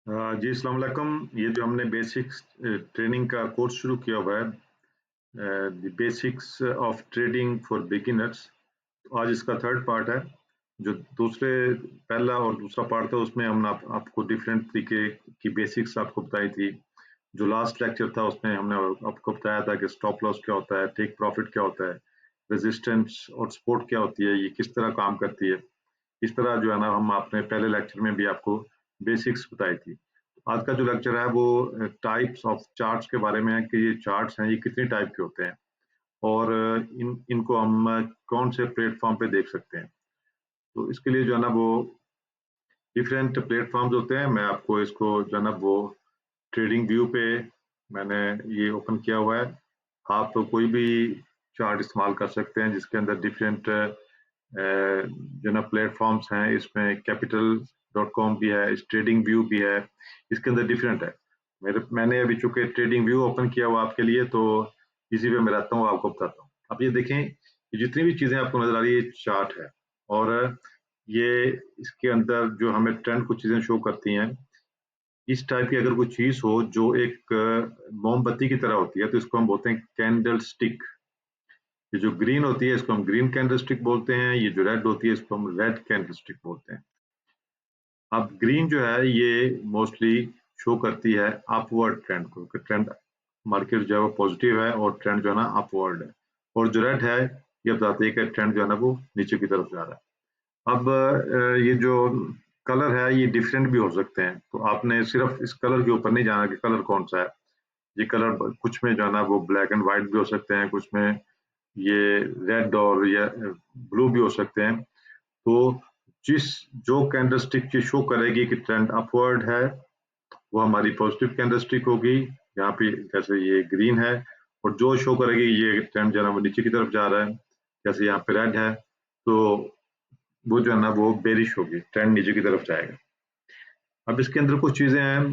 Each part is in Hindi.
जी अस्सलाम वालेकुम। ये जो हमने बेसिक्स ट्रेनिंग का कोर्स शुरू किया हुआ है, the basics of trading for beginners. तो आज इसका थर्ड पार्ट है। जो दूसरे पहला और दूसरा पार्ट था उसमें हमने आपको डिफरेंट तरीके की बेसिक्स आपको बताई थी। जो लास्ट लेक्चर था उसमें हमने आपको बताया था कि स्टॉप लॉस क्या होता है, टेक प्रॉफिट क्या होता है, रेजिस्टेंस और सपोर्ट क्या होती है, ये किस तरह काम करती है। इस तरह जो है ना हम आपने पहले लेक्चर में भी आपको बेसिक्स बताई थी। आज का जो लेक्चर है वो टाइप्स ऑफ चार्ट्स के बारे में है कि ये चार्ट्स हैं ये कितने टाइप के होते हैं और इनको हम कौन से प्लेटफॉर्म पे देख सकते हैं। तो इसके लिए जो है ना वो डिफरेंट प्लेटफॉर्म्स होते हैं। मैं आपको इसको जो है ना वो ट्रेडिंग व्यू पे मैंने ये ओपन किया हुआ है। आप तो कोई भी चार्ट इस्तेमाल कर सकते हैं जिसके अंदर डिफरेंट जो ना प्लेटफॉर्म्स हैं। इसमें कैपिटल डॉट कॉम भी है, ट्रेडिंग व्यू भी है, इसके अंदर डिफरेंट है। मैंने अभी चूंकि ट्रेडिंग व्यू ओपन किया हुआ आपके लिए, तो इसी पे मैं रहता हूँ, आपको बताता हूँ। अब ये देखें, ये जितनी भी चीजें आपको नजर आ रही है ये चार्ट है, और ये इसके अंदर जो हमें ट्रेंड कुछ चीजें शो करती हैं। इस टाइप की अगर कोई चीज हो जो एक मोमबत्ती की तरह होती है तो इसको हम बोलते हैं कैंडल स्टिक। ये जो ग्रीन होती है इसको हम ग्रीन कैंडल स्टिक बोलते हैं, ये जो रेड होती है इसको हम रेड कैंडल स्टिक बोलते हैं। अब ग्रीन जो है ये मोस्टली शो करती है अपवर्ड ट्रेंड को, कि ट्रेंड मार्केट जो है वो पॉजिटिव है और ट्रेंड जो है ना अपवर्ड है। और जो रेड है ये बताती है कि ट्रेंड जो है ना वो नीचे की तरफ जा रहा है। अब ये जो कलर है ये डिफरेंट भी हो सकते हैं, तो आपने सिर्फ इस कलर के ऊपर नहीं जाना कि कलर कौन सा है। ये कलर कुछ में जो है ना वो ब्लैक एंड व्हाइट भी हो सकते हैं, कुछ में ये रेड और या ब्लू भी हो सकते हैं। तो जिस जो कैंडलस्टिक की शो करेगी कि ट्रेंड अपवर्ड है वो हमारी पॉजिटिव कैंडलस्टिक होगी। यहाँ पे जैसे ये ग्रीन है, और जो शो करेगी ये ट्रेंड जो है ना वो नीचे की तरफ जा रहा है, जैसे यहाँ पे रेड है, तो वो जो है ना वो बेरिश होगी, ट्रेंड नीचे की तरफ जाएगा। अब इसके अंदर कुछ चीजें हैं।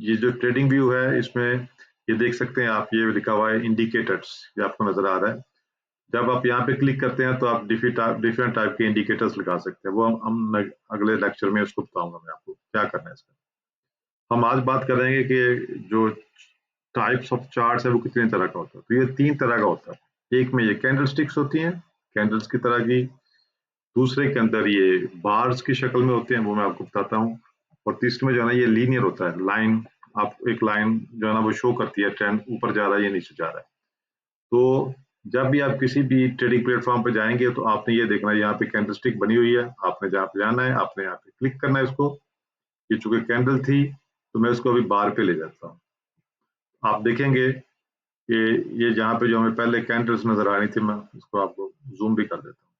ये जो ट्रेडिंग व्यू है इसमें ये देख सकते हैं आप, ये लिखा हुआ है इंडिकेटर्स, ये आपको नजर आ रहा है। जब आप यहाँ पे क्लिक करते हैं तो आप डिफरेंट टाइप के इंडिकेटर्स लगा सकते हैं। वो हम अगले लेक्चर में उसको बताऊंगा मैं आपको क्या करना है इसका। हम आज बात करेंगे कि जो टाइप्स ऑफ चार्ट्स है वो कितने तरह का होता है। तो ये तीन तरह का होता है। एक में ये कैंडल स्टिक्स होती हैं, कैंडल्स की तरह की। दूसरे के अंदर ये बार्स की शक्ल में होते हैं, वो मैं आपको बताता हूँ। और तीसरे में जो है ना ये लीनियर होता है, लाइन। आप एक लाइन जो है ना वो शो करती है ट्रेंड ऊपर जा रहा है या नीचे जा रहा है। तो जब भी आप किसी भी ट्रेडिंग प्लेटफॉर्म पे जाएंगे तो आपने ये देखना है, यहाँ पे कैंडलस्टिक बनी हुई है, आपने जहाँ पे जाना है आपने यहाँ पे क्लिक करना है इसको। ये चूंकि कैंडल थी तो मैं इसको अभी बार पे ले जाता हूँ। आप देखेंगे कि ये जहाँ पे जो हमें पहले कैंडल्स नजर आ रही थी, मैं इसको आपको जूम भी कर देता हूँ।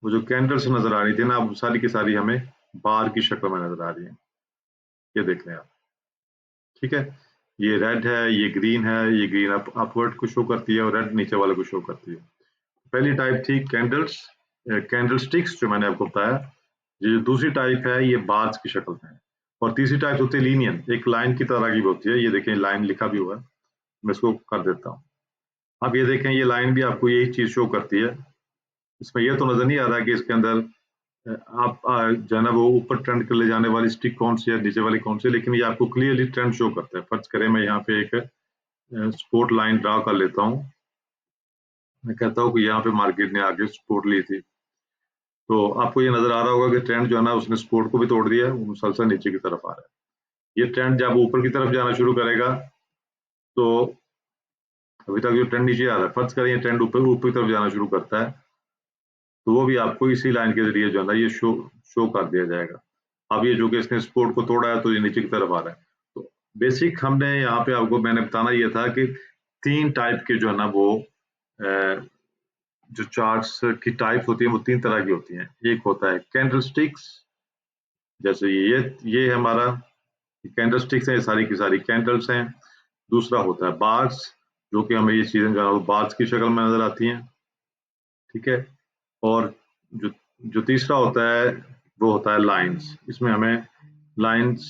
वो जो कैंडल्स नजर आ रही थी ना, अब सारी की सारी हमें बार की शक्ल में नजर आ रही है। ये देख लें आप, ठीक है। ये रेड है, ये ग्रीन है, ये ग्रीन अपवर्ड को शो करती है और रेड नीचे वाले को शो करती है। पहली टाइप थी कैंडल्स, कैंडल स्टिक्स जो मैंने आपको बताया। ये जो दूसरी टाइप है ये बार्स की शक्ल में है। और तीसरी टाइप होती है लीनियन, एक लाइन की तरह की होती है। ये देखें लाइन लिखा भी हुआ है, मैं इसको कर देता हूँ। अब ये देखें ये लाइन भी आपको यही चीज शो करती है। इसमें यह तो नजर नहीं आ रहा कि इसके अंदर आप जो है ना वो ऊपर ट्रेंड कर ले जाने वाली स्टिक कौन सी है, नीचे वाली कौन सी है, लेकिन ये आपको क्लियरली ट्रेंड शो करता है। फर्ज करें मैं यहाँ पे एक सपोर्ट लाइन ड्रा कर लेता हूँ। मैं कहता हूँ कि यहाँ पे मार्केट ने आगे सपोर्ट ली थी, तो आपको ये नजर आ रहा होगा कि ट्रेंड जो है ना उसने सपोर्ट को भी तोड़ दिया है, वो मुसलसल नीचे की तरफ आ रहा है। ये ट्रेंड जब ऊपर की तरफ जाना शुरू करेगा तो अभी तक जो ट्रेंड नीचे आ रहा है, फर्ज करें ये ट्रेंड ऊपर ऊपर की तरफ जाना शुरू करता है, तो वो भी आपको इसी लाइन के जरिए जो है ना ये शो कर दिया जाएगा। अब ये जो कि इसने सपोर्ट को तोड़ा है तो ये नीचे की तरफ आ रहा है। तो बेसिक हमने यहाँ पे आपको मैंने बताना ये था कि तीन टाइप के जो है ना वो जो चार्ट्स की टाइप होती है वो तीन तरह की होती हैं। एक होता है कैंडल स्टिक्स, जैसे ये है हमारा कैंडल स्टिक्स है, ये सारी की सारी कैंडल्स हैं। दूसरा होता है बार्स, जो कि हमें ये चीजें जो है वो बार्स की शक्ल में नजर आती हैं, ठीक है। और जो जो तीसरा होता है वो होता है लाइंस। इसमें हमें लाइंस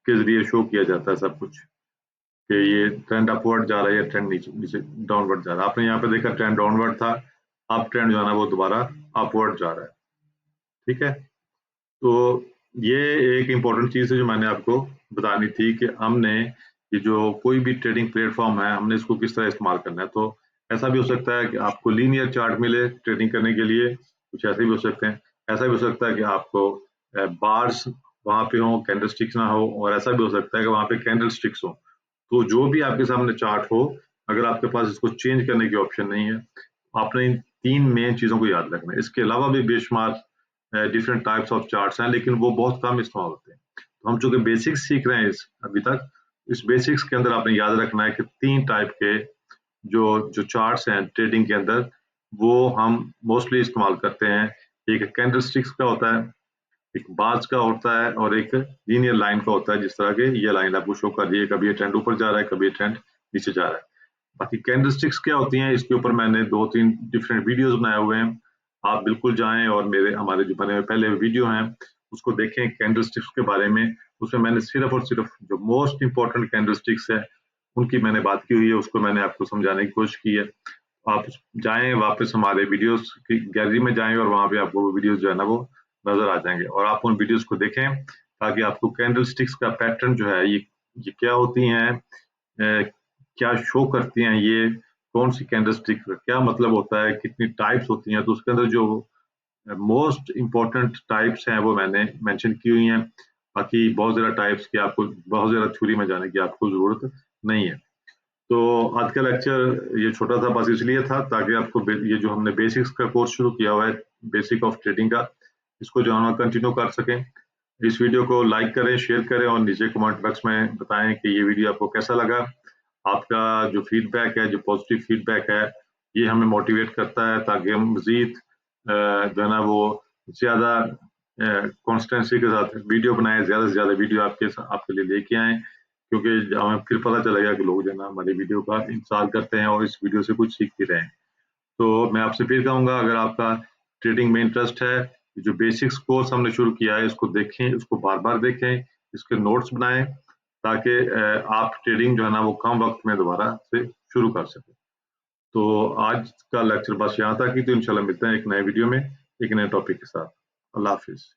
के जरिए शो किया जाता है सब कुछ, कि ये ट्रेंड अपवर्ड जा रहा है या ट्रेंड नीचे नीचे डाउनवर्ड जा रहा है। आपने यहाँ पे देखा ट्रेंड डाउनवर्ड था, अब ट्रेंड जो है ना वो दोबारा अपवर्ड जा रहा है, ठीक है। तो ये एक इम्पोर्टेंट चीज़ है जो मैंने आपको बतानी थी कि हमने ये जो कोई भी ट्रेडिंग प्लेटफॉर्म है, हमने इसको किस तरह इस्तेमाल करना है। तो ऐसा भी हो सकता है कि आपको लीनियर चार्ट मिले ट्रेडिंग करने के लिए, कुछ ऐसे भी हो सकते हैं। ऐसा भी हो सकता है कि आपको बार्स वहाँ पे हों, कैंडलस्टिक्स ना हो, और ऐसा भी हो सकता है कि वहाँ पे कैंडलस्टिक्स हों। तो जो भी आपके सामने चार्ट हो, अगर आपके पास इसको चेंज करने की ऑप्शन नहीं है, आपने इन 3 मेन चीज़ों को याद रखना है। इसके अलावा भी बेशुमार डिफरेंट टाइप्स ऑफ चार्ट्स हैं, लेकिन वो बहुत कम इस्तेमाल होते हैं। तो हम चूँकि बेसिक्स सीख रहे हैं इस अभी तक, इस बेसिक्स के अंदर आपने याद रखना है कि 3 टाइप के जो जो चार्ट्स हैं ट्रेडिंग के अंदर, वो हम मोस्टली इस्तेमाल करते हैं। एक कैंडलस्टिक्स का होता है, एक बार्स का होता है, और एक लीनियर लाइन का होता है, जिस तरह के ये लाइन आपको शो कर रही है, कभी ये ट्रेंड ऊपर जा रहा है, कभी ये ट्रेंड नीचे जा रहा है। बाकी कैंडलस्टिक्स क्या होती हैं, इसके ऊपर मैंने 2-3 डिफरेंट वीडियोज़ बनाए हुए हैं। आप बिल्कुल जाएँ और मेरे हमारे जो बने हुए पहले वीडियो हैं, उसको देखें कैंडलस्टिक्स के बारे में। उसमें मैंने सिर्फ़ और सिर्फ़ जो मोस्ट इम्पोर्टेंट कैंडलस्टिक्स है, उनकी मैंने बात की हुई है, उसको मैंने आपको समझाने की कोशिश की है। आप जाएँ वापस हमारे वीडियोज़ की गैलरी में जाएँ और वहाँ पे आपको वो वीडियोज़ जो है ना वो नज़र आ जाएँगे, और आप उन वीडियोज़ को देखें ताकि आपको कैंडलस्टिक्स का पैटर्न जो है ये क्या होती हैं, क्या शो करती हैं ये, कौन-सी कैंडलस्टिक का क्या मतलब होता है, कितनी टाइप्स होती हैं, तो उसके अंदर जो मोस्ट इम्पोर्टेंट टाइप्स हैं वो मैंने मेंशन की हुई हैं। बाकी बहुत ज़्यादा टाइप्स की आपको बहुत ज़्यादा थ्योरी में जाने की आपको ज़रूरत नहीं है। तो आज का लेक्चर ये छोटा था बस इसलिए था ताकि आपको ये जो हमने बेसिक्स का कोर्स शुरू किया हुआ है, बेसिक ऑफ ट्रेडिंग का, इसको जो है कंटिन्यू कर सकें। इस वीडियो को लाइक करें, शेयर करें, और नीचे कमेंट बॉक्स में बताएं कि ये वीडियो आपको कैसा लगा। आपका जो फीडबैक है, जो पॉजिटिव फीडबैक है, ये हमें मोटिवेट करता है ताकि हम मज़ीद जो है ना वो ज़्यादा कॉन्स्टेंसी के साथ वीडियो बनाएँ, ज़्यादा से ज़्यादा वीडियो आपके लिए लेके आएँ, क्योंकि हमें फिर पता चलेगा कि लोग जो है ना हमारी वीडियो का इंतज़ार करते हैं और इस वीडियो से कुछ सीख भी रहे हैं। तो मैं आपसे फिर कहूँगा, अगर आपका ट्रेडिंग में इंटरेस्ट है, जो बेसिक्स कोर्स हमने शुरू किया है इसको देखें, इसको बार-बार देखें, इसके नोट्स बनाएँ, ताकि आप ट्रेडिंग जो है ना वो कम वक़्त में दोबारा से शुरू कर सकें। तो आज का लेक्चर बस यहाँ तक ही, तो इंशाल्लाह मिलते हैं एक नए वीडियो में, एक नए टॉपिक के साथ। अल्लाह हाफ़िज़।